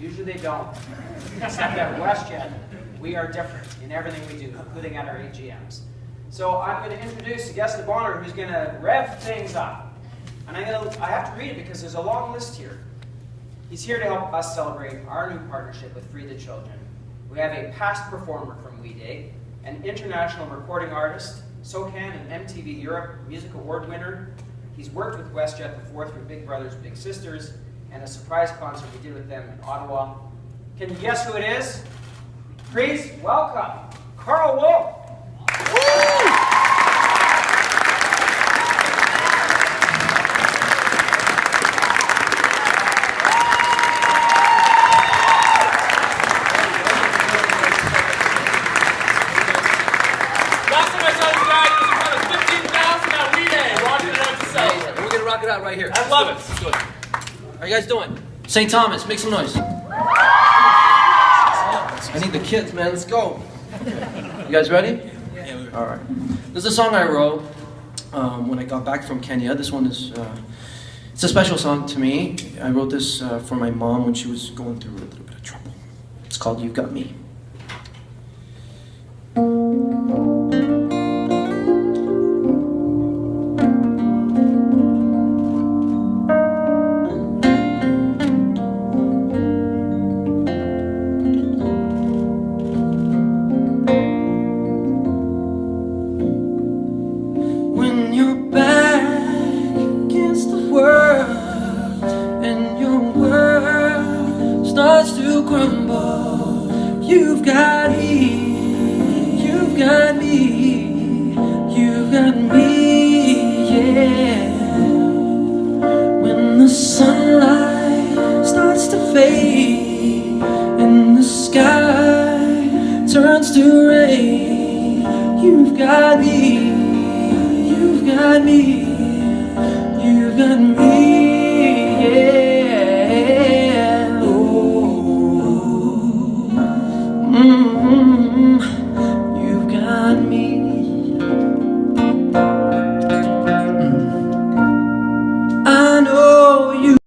Usually they don't. Except at WestJet, we are different in everything we do, including at our AGMs. So I'm going to introduce the guest of honor who's going to rev things up. And I have to read it because there's a long list here. He's here to help us celebrate our new partnership with Free the Children. We have a past performer from We Day, an international recording artist, SOCAN and MTV Europe Music Award winner. He's worked with WestJet before through Big Brothers Big Sisters and a surprise concert we did with them in Ottawa. Can you guess who it is? Please welcome Karl Wolf. Right here. I love it. Good. How are you guys doing? St. Thomas, make some noise. I need the kids, man. Let's go. You guys ready? Yeah, we're all right. This is a song I wrote when I got back from Kenya. This one is it's a special song to me. I wrote this for my mom when she was going through a little bit of trouble. It's called "You've Got Me." You've got me, you've got me, you've got me, yeah. When the sunlight starts to fade and the sky turns to rain, you've got me, you've got me, you've got me, yeah. You've got me.